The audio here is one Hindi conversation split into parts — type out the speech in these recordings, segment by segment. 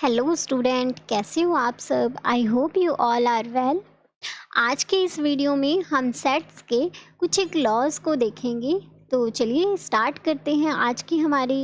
हेलो स्टूडेंट, कैसे हो आप सब। I hope you all are well. आज के इस वीडियो में हम सेट्स के कुछ एक लॉज को देखेंगे। तो चलिए स्टार्ट करते हैं आज की हमारी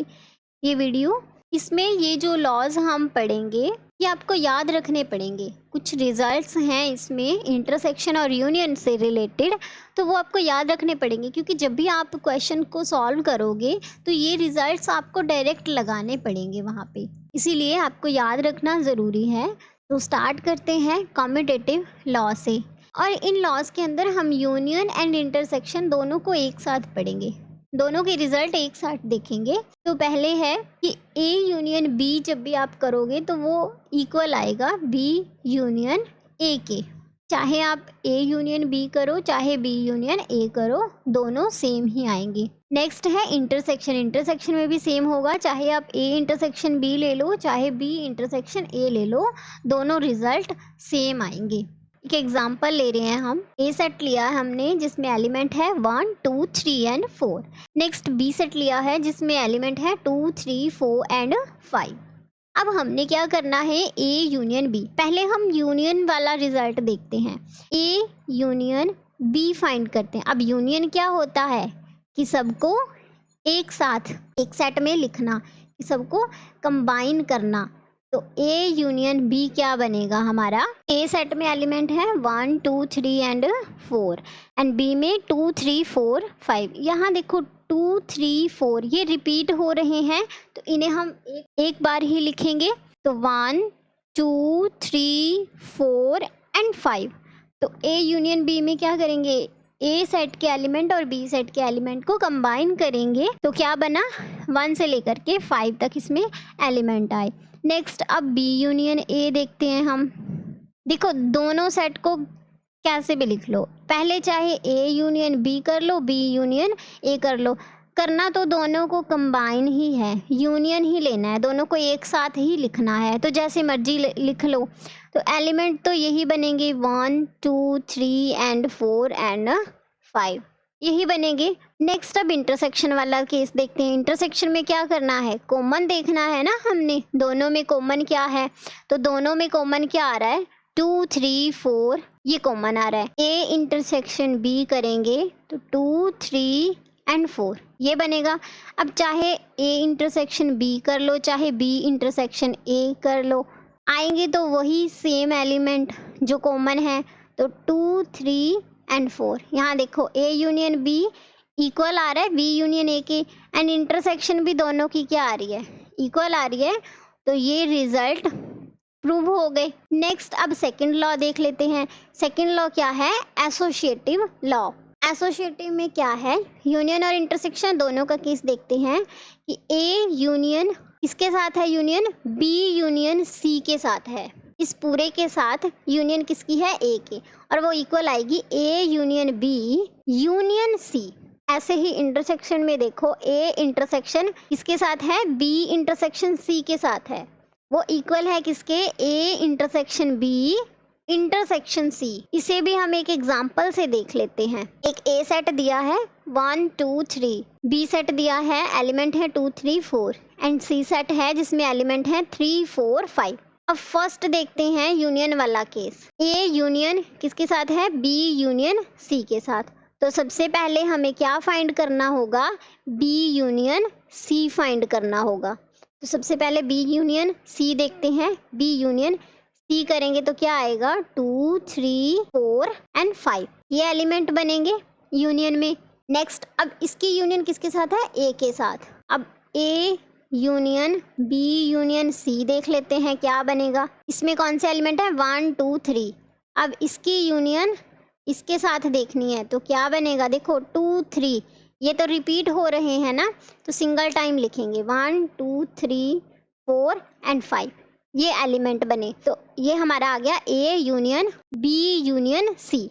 ये वीडियो। इसमें ये जो लॉज हम पढ़ेंगे ये आपको याद रखने पड़ेंगे। कुछ रिजल्ट्स हैं इसमें इंटरसेक्शन और यूनियन से रिलेटेड, तो वो आपको याद रखने पड़ेंगे क्योंकि जब भी आप क्वेश्चन को सॉल्व करोगे तो ये रिजल्ट्स आपको डायरेक्ट लगाने पड़ेंगे वहाँ पे, इसीलिए आपको याद रखना ज़रूरी है। तो स्टार्ट करते हैं कम्यूटेटिव लॉ से, और इन लॉज के अंदर हम यूनियन एंड इंटरसेक्शन दोनों को एक साथ पढ़ेंगे, दोनों के रिजल्ट एक साथ देखेंगे। तो पहले है कि ए यूनियन बी जब भी आप करोगे तो वो इक्वल आएगा बी यूनियन ए के। चाहे आप ए यूनियन बी करो चाहे बी यूनियन ए करो, दोनों सेम ही आएंगे। नेक्स्ट है इंटरसेक्शन। इंटरसेक्शन में भी सेम होगा, चाहे आप ए इंटरसेक्शन बी ले लो चाहे बी इंटरसेक्शन ए ले लो, दोनों रिजल्ट सेम आएंगे। एक एग्जाम्पल ले रहे हैं हम। ए सेट लिया है हमने जिसमें एलिमेंट है 1 2 3 एंड 4। नेक्स्ट बी सेट लिया है जिसमें एलिमेंट है 2 3 4 एंड 5। अब हमने क्या करना है, ए यूनियन बी। पहले हम यूनियन वाला रिजल्ट देखते हैं। ए यूनियन बी फाइंड करते हैं। अब यूनियन क्या होता है कि सबको एक साथ एक सेट में लिखना, कि सबको कंबाइन करना। तो ए यूनियन बी क्या बनेगा हमारा, ए सेट में एलिमेंट है 1 2 3 एंड 4 एंड बी में 2 3 4 5। यहाँ देखो 2 3 4 ये रिपीट हो रहे हैं, तो इन्हें हम एक बार ही लिखेंगे। तो 1 2 3 4 एंड 5। तो ए यूनियन बी में क्या करेंगे, ए सेट के एलिमेंट और बी सेट के एलिमेंट को कंबाइन करेंगे, तो क्या बना 1 से लेकर के 5 तक इसमें एलिमेंट आए। नेक्स्ट अब बी यूनियन ए देखते हैं हम। देखो दोनों सेट को कैसे भी लिख लो, पहले चाहे ए यूनियन बी कर लो बी यूनियन ए कर लो, करना तो दोनों को कंबाइन ही है, यूनियन ही लेना है, दोनों को एक साथ ही लिखना है। तो जैसे मर्जी लिख लो। तो एलिमेंट तो यही बनेंगे 1 2 3 एंड 4 एंड 5, यही बनेंगे। नेक्स्ट अब इंटरसेक्शन वाला केस देखते हैं। इंटरसेक्शन में क्या करना है, कॉमन देखना है ना हमने, दोनों में कॉमन क्या है। तो दोनों में कॉमन क्या आ रहा है, 2 3 4 ये कॉमन आ रहा है। ए इंटरसेक्शन बी करेंगे तो 2 3 एंड 4 ये बनेगा। अब चाहे ए इंटरसेक्शन बी कर लो चाहे बी इंटरसेक्शन ए कर लो, आएंगे तो वही सेम एलिमेंट जो कॉमन है। तो 2 3 एंड 4। यहाँ देखो ए यूनियन बी इक्वल आ रहा है बी यूनियन ए के, एंड इंटरसेक्शन भी दोनों की क्या आ रही है, इक्वल आ रही है। तो ये रिजल्ट प्रूव हो गए। नेक्स्ट अब सेकंड लॉ देख लेते हैं। सेकंड लॉ क्या है, एसोसिएटिव लॉ। एसोसिएटिव में क्या है, यूनियन और इंटरसेक्शन दोनों का केस देखते हैं कि ए यूनियन किसके साथ है, यूनियन बी यूनियन सी के साथ है। इस पूरे के साथ यूनियन किसकी है, ए के, और वो इक्वल आएगी A union B union C. ऐसे ही इंटरसेक्शन में देखो ए इंटरसेक्शन किसके साथ है, बी इंटरसेक्शन सी के साथ है, वो इक्वल है किसके, A intersection B intersection C. इसे भी हम एक एग्जांपल से देख लेते हैं। एक ए सेट दिया है 1 2 3, बी सेट दिया है एलिमेंट है 2 3 4 एंड सी सेट है जिसमें एलिमेंट है 3 4 5। अब फर्स्ट देखते हैं यूनियन वाला केस। ए यूनियन किसके साथ है, बी यूनियन सी के साथ। तो सबसे पहले हमें क्या फाइंड करना होगा, बी यूनियन सी फाइंड करना होगा। तो सबसे पहले बी यूनियन सी देखते हैं। बी यूनियन सी करेंगे तो क्या आएगा, 2 3 4 एंड 5 ये एलिमेंट बनेंगे यूनियन में। नेक्स्ट अब इसकी यूनियन किसके साथ है, ए के साथ। अब A union B union C देख लेते हैं क्या बनेगा। इसमें कौन से एलिमेंट है, 1 2 3। अब इसकी यूनियन इसके साथ देखनी है तो क्या बनेगा, देखो 2 3 ये तो रिपीट हो रहे हैं ना, तो सिंगल टाइम लिखेंगे 1 2 3 4 एंड 5 ये एलिमेंट बने। तो ये हमारा आ गया A union B union C.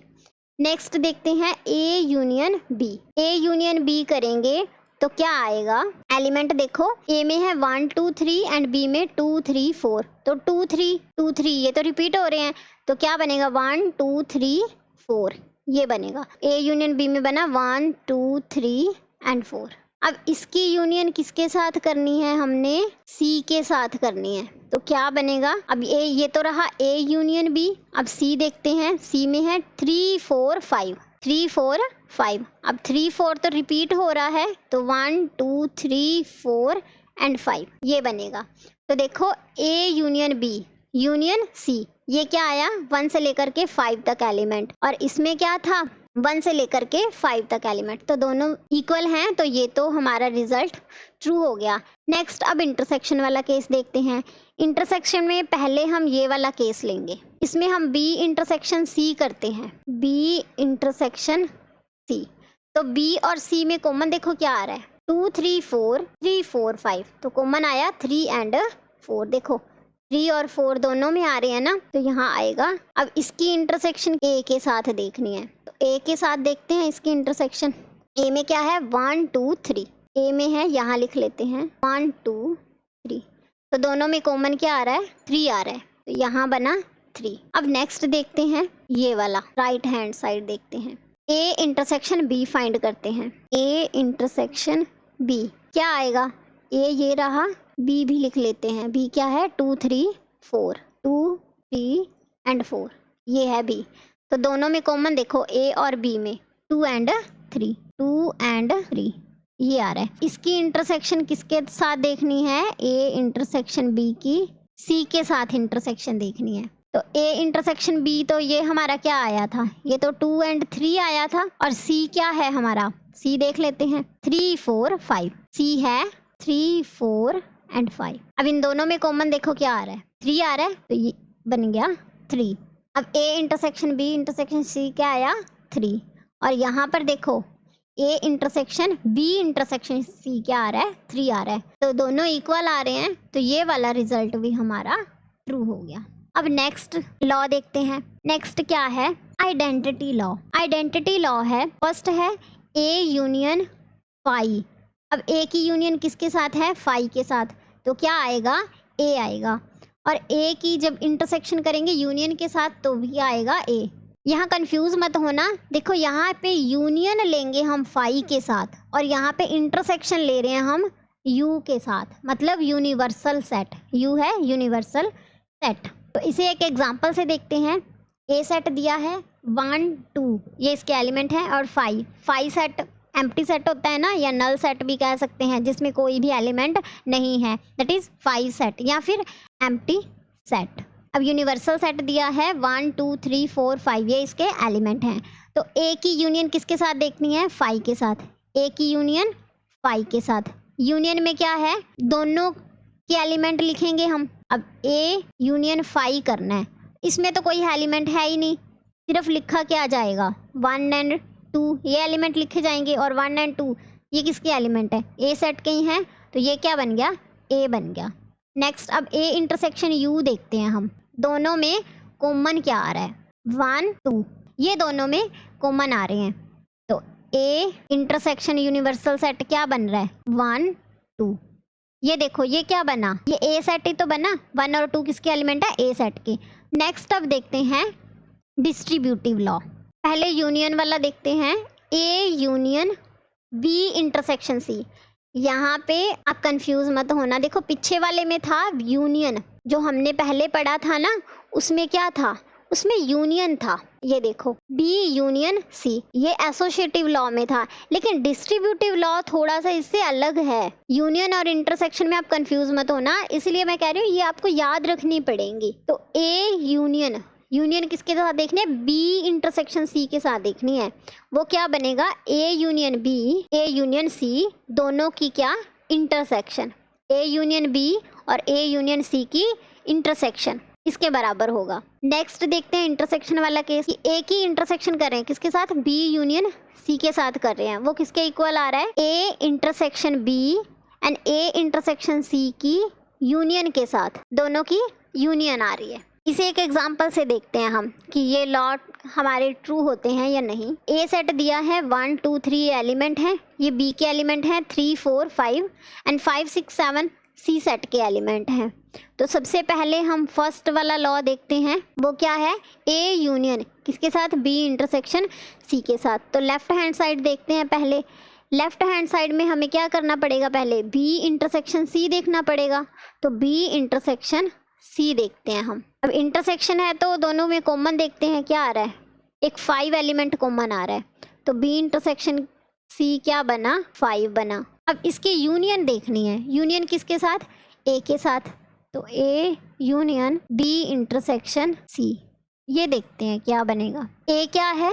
Next देखते हैं A union B. A union B करेंगे तो क्या आएगा, एलिमेंट देखो ए में है 1 2 3 एंड बी में 2 3 4। तो 2 3 ये तो रिपीट हो रहे हैं, तो क्या बनेगा 1 2 3 4 ये बनेगा। ए यूनियन बी में बना 1 2 3 एंड 4। अब इसकी यूनियन किसके साथ करनी है, हमने सी के साथ करनी है। तो क्या बनेगा, अब ये तो रहा ए यूनियन बी। अब सी देखते हैं, सी में है 3 4 5, 3 4 5। अब 3 4 तो रिपीट हो रहा है, तो 1 2 3 4 एंड 5 ये बनेगा। तो देखो A union B union C, ये क्या आया 1 से लेकर के 5 तक एलिमेंट, और इसमें क्या था 1 से लेकर के 5 तक एलिमेंट, तो दोनों इक्वल हैं, तो ये तो हमारा रिजल्ट ट्रू हो गया। नेक्स्ट अब इंटरसेक्शन वाला केस देखते हैं। इंटरसेक्शन में पहले हम ये वाला केस लेंगे, इसमें हम बी इंटरसेक्शन सी करते हैं, बी इंटरसेक्शन सी। तो बी और सी में कॉमन देखो क्या आ रहा है, 2 3 4 3 4 5, तो कॉमन आया 3 एंड 4। देखो 3 और 4 दोनों में आ रहे हैं ना, तो यहाँ आएगा। अब इसकी इंटरसेक्शन ए के साथ देखनी है, तो ए के साथ देखते हैं इसकी इंटरसेक्शन। ए में क्या है 1 2 3, ए में है, यहाँ लिख लेते हैं 1 2 3, तो दोनों में कॉमन क्या आ रहा है 3 आ रहा है, तो यहाँ बना 3। अब नेक्स्ट देखते हैं ये वाला राइट हैंड साइड देखते हैं, ए इंटरसेक्शन बी फाइंड करते हैं। ए इंटरसेक्शन बी क्या आएगा, ए ये रहा, बी भी लिख लेते हैं, बी क्या है 2 3 4, 2 3 एंड 4, ये है बी। तो दोनों में कॉमन देखो ए और बी में 2 एंड 3, 2 एंड 3 ये आ रहा है। इसकी इंटरसेक्शन किसके साथ देखनी है, ए इंटरसेक्शन बी की सी के साथ इंटरसेक्शन देखनी है। तो ए इंटरसेक्शन बी, तो ये हमारा क्या आया था, ये तो 2 एंड 3 आया था, और सी क्या है हमारा, सी देख लेते हैं 3 4 5, सी है 3 4 एंड 5। अब इन दोनों में कॉमन देखो क्या आ रहा है 3 आ रहा है, तो ये बन गया 3। अब A intersection B intersection C क्या आया 3, और यहाँ पर देखो A intersection B intersection C क्या आ रहा है 3 आ रहा है, तो दोनों इक्वल आ रहे हैं, तो ये वाला रिजल्ट भी हमारा ट्रू हो गया। अब नेक्स्ट लॉ देखते हैं। नेक्स्ट क्या है, आइडेंटिटी लॉ। आइडेंटिटी लॉ है, फर्स्ट है ए यूनियन फाई। अब ए की यूनियन किसके साथ है, फाई के साथ, तो क्या आएगा ए आएगा, और ए की जब इंटरसेक्शन करेंगे यूनियन के साथ तो भी आएगा ए। यहाँ कंफ्यूज मत होना, देखो यहाँ पे यूनियन लेंगे हम फाई के साथ, और यहाँ पे इंटरसेक्शन ले रहे हैं हम यू के साथ, मतलब यूनिवर्सल सेट, यू है यूनिवर्सल सेट। तो इसे एक एग्जांपल से देखते हैं। ए सेट दिया है 1 2, ये इसके एलिमेंट हैं, और 5 सेट एम्प्टी सेट होता है ना, या नल सेट भी कह सकते हैं, जिसमें कोई भी एलिमेंट नहीं है, दैट इज 5 सेट या फिर एम्प्टी सेट। अब यूनिवर्सल सेट दिया है 1 2 3 4 5, ये इसके एलिमेंट हैं। तो ए की यूनियन किसके साथ देखनी है, फाई के साथ, ए की यूनियन फाई के साथ। यूनियन में क्या है, दोनों के एलिमेंट लिखेंगे हम। अब ए यूनियन फाई करना है, इसमें तो कोई एलिमेंट है ही नहीं, सिर्फ लिखा क्या जाएगा 1 एंड 2, ये एलिमेंट लिखे जाएंगे, और 1 एंड 2 ये किसके एलिमेंट है, ए सेट के ही हैं, तो ये क्या बन गया ए बन गया। नेक्स्ट अब ए इंटरसेक्शन यू देखते हैं हम, दोनों में कॉमन क्या आ रहा है 1 2, ये दोनों में कॉमन आ रहे हैं, तो ए इंटरसेक्शन यूनिवर्सल सेट क्या बन रहा है 1 2। ये देखो ये क्या बना, ये ए सेट ही तो बना, 1 और 2 किसके एलिमेंट है, ए सेट के। नेक्स्ट अब देखते हैं डिस्ट्रीब्यूटिव लॉ। पहले यूनियन वाला देखते हैं, A union B intersection C. यहाँ पे आप कंफ्यूज मत होना, देखो पीछे वाले में था यूनियन, जो हमने पहले पढ़ा था ना, उसमें क्या था, उसमें यूनियन था। ये देखो बी यूनियन सी, ये एसोसिएटिव लॉ में था, लेकिन डिस्ट्रीब्यूटिव लॉ थोड़ा सा इससे अलग है। यूनियन और इंटरसेक्शन में आप कंफ्यूज मत होना, इसलिए मैं कह रही हूँ ये आपको याद रखनी पड़ेंगी। तो ए यूनियन, यूनियन किसके साथ देखनी है, बी इंटरसेक्शन सी के साथ देखनी है, वो क्या बनेगा A union B, A union C, दोनों की क्या इंटरसेक्शन, ए यूनियन बी और ए यूनियन सी की इंटरसेक्शन इसके बराबर होगा। नेक्स्ट देखते हैं इंटरसेक्शन वाला केस, कि ए की इंटरसेक्शन कर रहे हैं किसके साथ, बी यूनियन सी के साथ कर रहे हैं, वो किसके इक्वल आ रहा है, A intersection B and A intersection C की यूनियन के साथ, दोनों की यूनियन आ रही है। इसे एक एग्जांपल से देखते हैं हम कि ये लॉ हमारे ट्रू होते हैं या नहीं। ए सेट दिया है 1 2 3 एलिमेंट हैं, ये बी के एलिमेंट हैं 3 4 5 एंड 5 6 7 सी सेट के एलिमेंट हैं। तो सबसे पहले हम फर्स्ट वाला लॉ देखते हैं, वो क्या है, ए यूनियन किसके साथ, बी इंटरसेक्शन सी के साथ। तो लेफ्ट हैंड साइड देखते हैं पहले, लेफ्ट हैंड साइड में हमें क्या करना पड़ेगा, पहले बी इंटरसेक्शन सी देखना पड़ेगा। तो बी इंटरसेक्शन सी देखते हैं हम। अब इंटरसेक्शन है तो दोनों में कॉमन देखते हैं, क्या आ रहा है, एक 5 एलिमेंट कॉमन आ रहा है। तो बी इंटरसेक्शन सी क्या बना, 5 बना। अब इसकी यूनियन देखनी है, यूनियन किसके साथ, ए के साथ। तो A union B intersection C, ये देखते हैं क्या बनेगा। ए क्या है,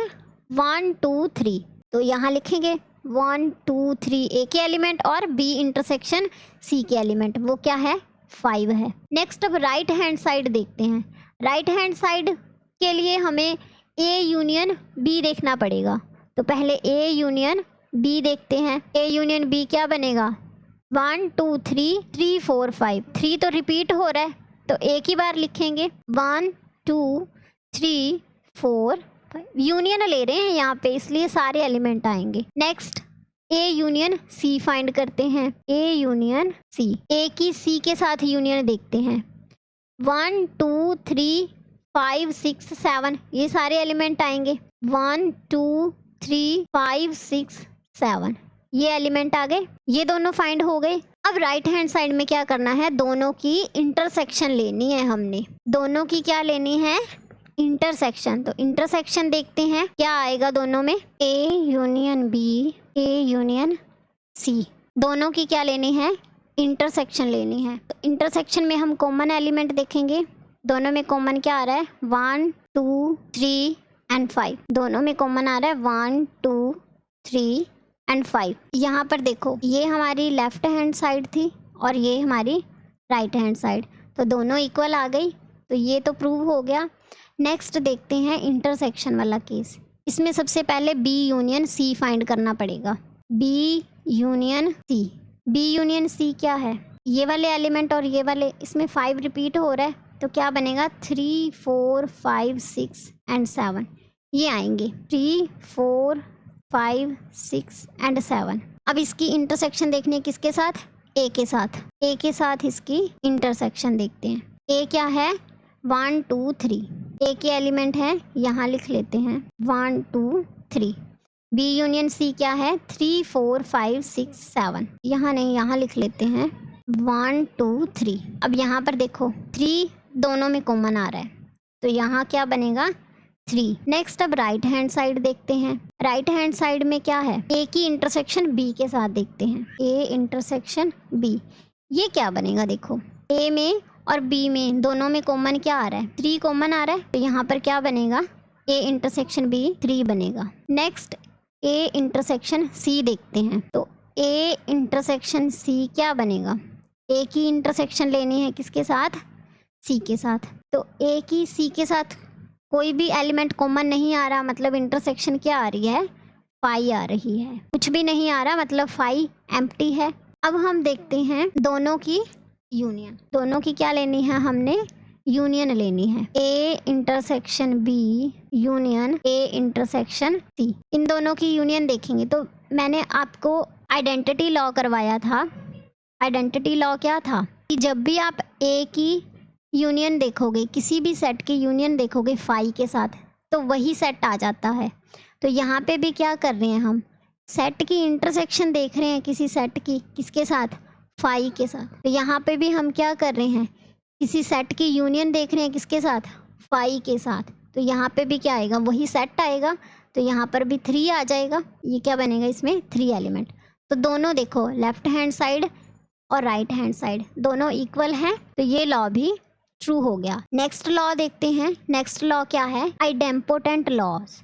1 2 3, तो यहाँ लिखेंगे 1 2 3 ए के एलिमेंट और बी इंटरसेक्शन सी के एलिमेंट वो क्या है, 5 है। नेक्स्ट अब राइट हैंड साइड देखते हैं। राइट हैंड साइड के लिए हमें ए यूनियन बी देखना पड़ेगा। तो पहले ए यूनियन बी देखते हैं। ए यूनियन बी क्या बनेगा, 1 2 3 3 4 5, 3 तो रिपीट हो रहा है तो एक ही बार लिखेंगे 1 2 3 4 5। यूनियन ले रहे हैं यहाँ पे इसलिए सारे एलिमेंट आएंगे। Next A union C find करते हैं। ए यूनियन सी, ए की सी के साथ यूनियन देखते हैं। 1 2 3 5 6 7, ये सारे एलिमेंट आएंगे। 1 2 3 5 6 7, ये एलिमेंट आ गए, ये दोनों फाइंड हो गए। अब राइट हैंड साइड में क्या करना है, दोनों की इंटरसेक्शन लेनी है हमने। दोनों की क्या लेनी है, इंटरसेक्शन। तो इंटरसेक्शन देखते हैं क्या आएगा दोनों में, A union B, A union C, दोनों की क्या लेनी है, इंटरसेक्शन लेनी है। तो इंटरसेक्शन में हम कॉमन एलिमेंट देखेंगे। दोनों में कॉमन क्या आ रहा है, 1 2 3 एंड 5, दोनों में कॉमन आ रहा है 1 2 3 एंड 5। यहाँ पर देखो ये हमारी लेफ्ट हैंड साइड थी और ये हमारी राइट हैंड साइड, तो दोनों इक्वल आ गई, तो ये तो प्रूव हो गया। नेक्स्ट देखते हैं इंटरसेक्शन वाला केस। इसमें सबसे पहले बी यूनियन सी फाइंड करना पड़ेगा। B union C, B union C क्या है, ये वाले एलिमेंट और ये वाले, इसमें 5 रिपीट हो रहा है तो क्या बनेगा, 3 4 5 6 एंड 7, ये आएंगे 3 4 5 6 एंड 7। अब इसकी इंटरसेक्शन देखनी है किसके साथ, ए के साथ। ए के साथ इसकी इंटरसेक्शन देखते हैं। ए क्या है, 1 2 3, ए के एलिमेंट है, यहाँ लिख लेते हैं 1 2 3। बी यूनियन सी क्या है, 3 4 5 6 7, यहाँ नहीं, यहाँ लिख लेते हैं 1 2 3। अब यहाँ पर देखो 3 दोनों में कॉमन आ रहा है तो यहाँ क्या बनेगा, 3। नेक्स्ट अब राइट हैंड साइड देखते हैं। राइट हैंड साइड में क्या है, ए की इंटरसेक्शन बी के साथ देखते हैं। ए इंटरसेक्शन बी, ये क्या बनेगा, देखो ए में और बी में दोनों में कॉमन क्या आ रहा है, 3 कॉमन आ रहा है, तो यहाँ पर क्या बनेगा, ए इंटरसेक्शन बी 3 बनेगा। नेक्स्ट ए इंटरसेक्शन सी देखते हैं। तो ए इंटरसेक्शन सी क्या बनेगा, ए की इंटरसेक्शन लेनी है किसके साथ, सी के साथ। तो ए की सी के साथ कोई भी एलिमेंट कॉमन नहीं आ रहा, मतलब इंटरसेक्शन क्या आ रही है, 5 आ रही है। कुछ भी नहीं आ रहा मतलब 5 एम्प्टी है। अब हम देखते हैं दोनों की यूनियन। दोनों की क्या लेनी है, हमने यूनियन लेनी है। A intersection B union A intersection C, इन दोनों की यूनियन देखेंगे। तो मैंने आपको आइडेंटिटी लॉ करवाया था। आइडेंटिटी लॉ क्या था कि जब भी आप ए की यूनियन देखोगे, किसी भी सेट की यूनियन देखोगे 5 के साथ, तो वही सेट आ जाता है। तो यहाँ पे भी क्या कर रहे हैं, हम सेट की इंटरसेक्शन देख रहे हैं किसी सेट की, किसके साथ, 5 के साथ। तो यहाँ पे भी हम क्या कर रहे हैं, किसी सेट की यूनियन देख रहे हैं किसके साथ, 5 के साथ। तो यहाँ पे भी क्या आएगा, वही सेट आएगा, तो यहाँ पर भी 3 आ जाएगा। ये क्या बनेगा, इसमें 3 एलिमेंट। तो दोनों देखो लेफ्ट हैंड साइड और राइट हैंड साइड दोनों इक्वल हैं, तो ये लॉ भी ट्रू हो गया। नेक्स्ट लॉ देखते हैं। नेक्स्ट लॉ क्या है, आइडेम्पोटेंट लॉज।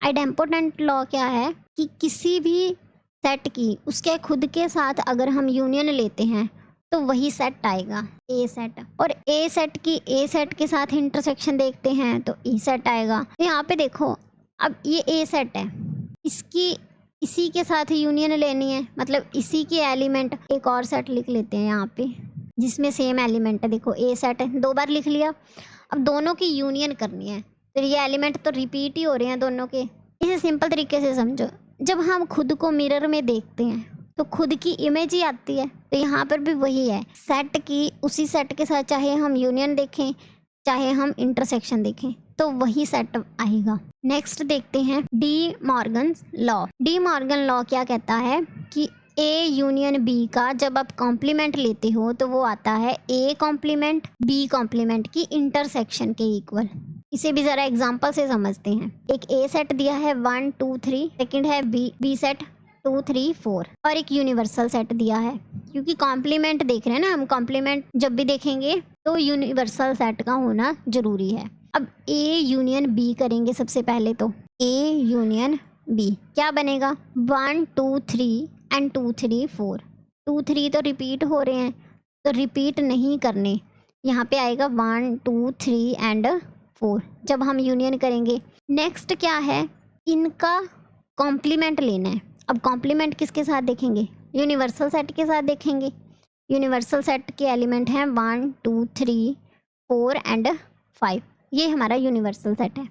आइडेम्पोटेंट लॉ क्या है कि किसी भी सेट की उसके खुद के साथ अगर हम यूनियन लेते हैं तो वही सेट आएगा, ए सेट। और ए सेट की ए सेट के साथ इंटरसेक्शन देखते हैं तो ई सेट आएगा। तो यहाँ पे देखो, अब ये ए सेट है, इसकी इसी के साथ यूनियन लेनी है, मतलब इसी के एलिमेंट। एक और सेट लिख लेते हैं यहाँ पे जिसमें सेम एलिमेंट है। देखो ए सेट है, 2 बार लिख लिया। अब दोनों की यूनियन करनी है, तो ये एलिमेंट तो रिपीट ही हो रहे हैं दोनों के। इसे सिंपल तरीके से समझो, जब हम खुद को मिरर में देखते हैं तो खुद की इमेज ही आती है। तो यहाँ पर भी वही है, सेट की उसी सेट के साथ चाहे हम यूनियन देखें चाहे हम इंटरसेक्शन देखें तो वही सेट आएगा। नेक्स्ट देखते हैं De Morgan law. De Morgan law क्या कहता है कि ए यूनियन बी का जब आप कॉम्प्लीमेंट लेते हो तो वो आता है ए कॉम्प्लीमेंट बी कॉम्प्लीमेंट की इंटरसेक्शन के इक्वल। इसे भी ज़रा एग्जांपल से समझते हैं। एक ए सेट दिया है 1 2 3, सेकंड है बी सेट 2 3 4 और एक यूनिवर्सल सेट दिया है। क्योंकि कॉम्प्लीमेंट देख रहे हैं ना हम, कॉम्प्लीमेंट जब भी देखेंगे तो यूनिवर्सल सेट का होना जरूरी है। अब ए यूनियन बी करेंगे सबसे पहले, तो ए यूनियन बी क्या बनेगा 1 2 3 एंड 2 3 4। 2 3 तो रिपीट हो रहे हैं तो रिपीट नहीं करने, यहाँ पे आएगा 1 2 3 एंड 4 जब हम यूनियन करेंगे। नेक्स्ट क्या है, इनका कॉम्प्लीमेंट लेना है। अब कॉम्प्लीमेंट किसके साथ देखेंगे, यूनिवर्सल सेट के साथ देखेंगे। यूनिवर्सल सेट के एलिमेंट हैं 1 2 3 4 एंड 5, ये हमारा यूनिवर्सल सेट है।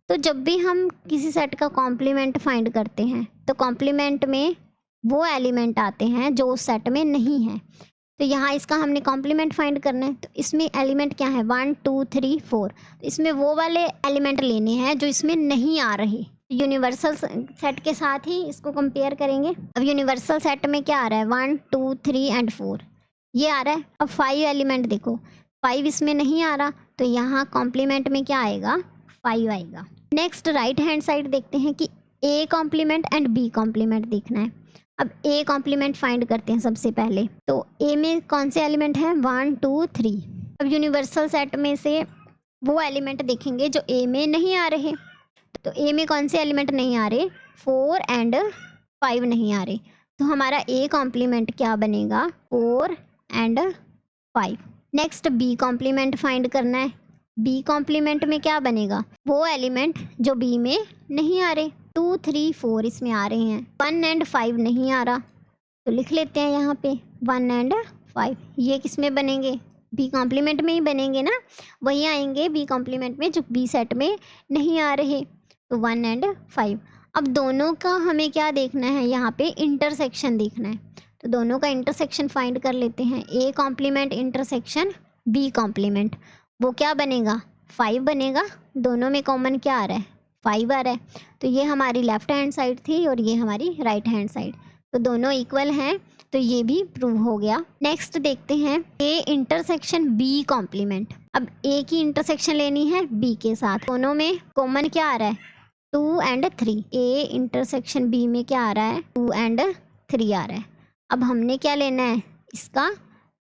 तो जब भी हम किसी सेट का कॉम्प्लीमेंट फाइंड करते हैं तो कॉम्प्लीमेंट में वो एलिमेंट आते हैं जो उस सेट में नहीं है। तो यहाँ इसका हमने कॉम्प्लीमेंट फाइंड करना है, तो इसमें एलिमेंट क्या है 1 2 3 4, तो इसमें वो वाले एलिमेंट लेने हैं जो इसमें नहीं आ रहे। यूनिवर्सल सेट के साथ ही इसको कंपेयर करेंगे। अब यूनिवर्सल सेट में क्या आ रहा है 1 2 3 एंड 4 ये आ रहा है। अब 5 एलिमेंट देखो, 5 इसमें नहीं आ रहा, तो यहाँ कॉम्प्लीमेंट में क्या आएगा 5 आएगा। नेक्स्ट राइट हैंड साइड देखते हैं कि A complement and B complement देखना है। अब ए कॉम्प्लीमेंट फाइंड करते हैं सबसे पहले, तो ए में कौन से एलिमेंट हैं 1 2 3। अब यूनिवर्सल सेट में से वो एलिमेंट देखेंगे जो ए में नहीं आ रहे, तो ए में कौन से एलिमेंट नहीं आ रहे 4 एंड 5 नहीं आ रहे, तो हमारा ए कॉम्प्लीमेंट क्या बनेगा 4 and 5। Next B complement find करना है। बी कॉम्प्लीमेंट में क्या बनेगा, वो एलिमेंट जो बी में नहीं आ रहे। 2 3 4 इसमें आ रहे हैं, 1 एंड 5 नहीं आ रहा, तो लिख लेते हैं यहाँ पे 1 एंड 5। ये किस में बनेंगे, बी कॉम्प्लीमेंट में ही बनेंगे ना, वही आएंगे बी कॉम्प्लीमेंट में जो बी सेट में नहीं आ रहे, तो 1 एंड 5। अब दोनों का हमें क्या देखना है, यहाँ पे इंटरसेक्शन देखना है, तो दोनों का इंटरसेक्शन फाइंड कर लेते हैं। A complement intersection B complement, वो क्या बनेगा 5 बनेगा। दोनों में कॉमन क्या आ रहा है 5 आ रहा है, तो ये हमारी लेफ्ट हैंड साइड थी और ये हमारी राइट हैंड साइड, तो दोनों इक्वल हैं, तो ये भी प्रूव हो गया। नेक्स्ट देखते हैं ए इंटरसेक्शन बी कॉम्प्लीमेंट। अब ए की इंटरसेक्शन लेनी है बी के साथ, दोनों में कॉमन क्या आ रहा है 2 एंड 3। ए इंटरसेक्शन बी में क्या आ रहा है 2 एंड 3 आ रहा है। अब हमने क्या लेना है, इसका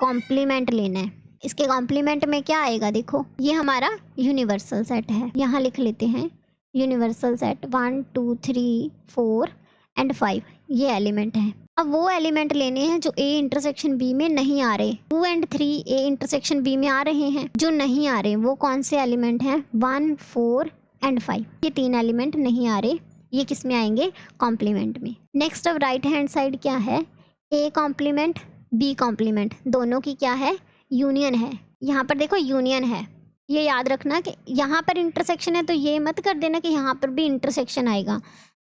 कॉम्प्लीमेंट लेना है। इसके कॉम्प्लीमेंट में क्या आएगा, देखो ये हमारा यूनिवर्सल सेट है, यहाँ लिख लेते हैं यूनिवर्सल सेट 1 2 3 4 एंड 5 ये एलिमेंट है। अब वो एलिमेंट लेने हैं जो ए इंटरसेक्शन बी में नहीं आ रहे। 2 एंड 3 ए इंटरसेक्शन बी में आ रहे हैं, जो नहीं आ रहे वो कौन से एलिमेंट हैं 1 4 एंड 5, ये 3 एलिमेंट नहीं आ रहे, ये किस में आएंगे कॉम्प्लीमेंट में। नेक्स्ट अब राइट हैंड साइड क्या है, ए कॉम्प्लीमेंट बी कॉम्प्लीमेंट, दोनों की क्या है यूनियन है। यहाँ पर देखो यूनियन है, ये याद रखना कि यहाँ पर इंटरसेक्शन है तो ये मत कर देना कि यहाँ पर भी इंटरसेक्शन आएगा।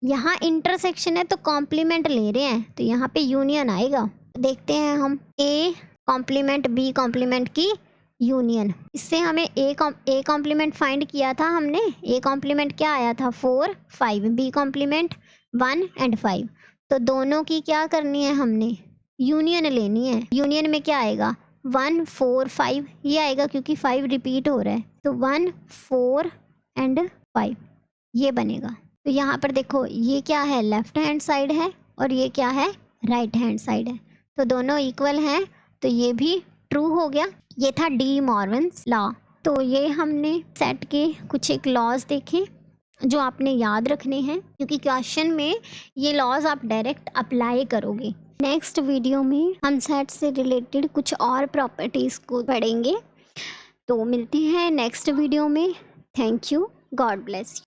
यहाँ इंटरसेक्शन है तो कॉम्प्लीमेंट ले रहे हैं, तो यहाँ पे यूनियन आएगा। देखते हैं हम ए कॉम्प्लीमेंट बी कॉम्प्लीमेंट की यूनियन। इससे हमें ए कॉम्प्लीमेंट फाइंड किया था हमने, ए कॉम्प्लीमेंट क्या आया था 4 5, बी कॉम्प्लीमेंट 1 एंड 5, तो दोनों की क्या करनी है हमने यूनियन लेनी है। यूनियन में क्या आएगा 1 4 5 ये आएगा, क्योंकि 5 रिपीट हो रहा है, तो 1 4 एंड 5 ये बनेगा। तो यहाँ पर देखो ये क्या है लेफ्ट हैंड साइड है और ये क्या है राइट हैंड साइड है, तो दोनों इक्वल हैं, तो ये भी ट्रू हो गया। ये था डी मॉर्गन्स लॉ। तो ये हमने सेट के कुछ एक लॉज देखे जो आपने याद रखने हैं, क्योंकि क्वेश्चन में ये लॉज आप डायरेक्ट अप्लाई करोगे। नेक्स्ट वीडियो में हम सेट से रिलेटेड कुछ और प्रॉपर्टीज़ को पढ़ेंगे, तो मिलते हैं नेक्स्ट वीडियो में। Thank you, God bless you.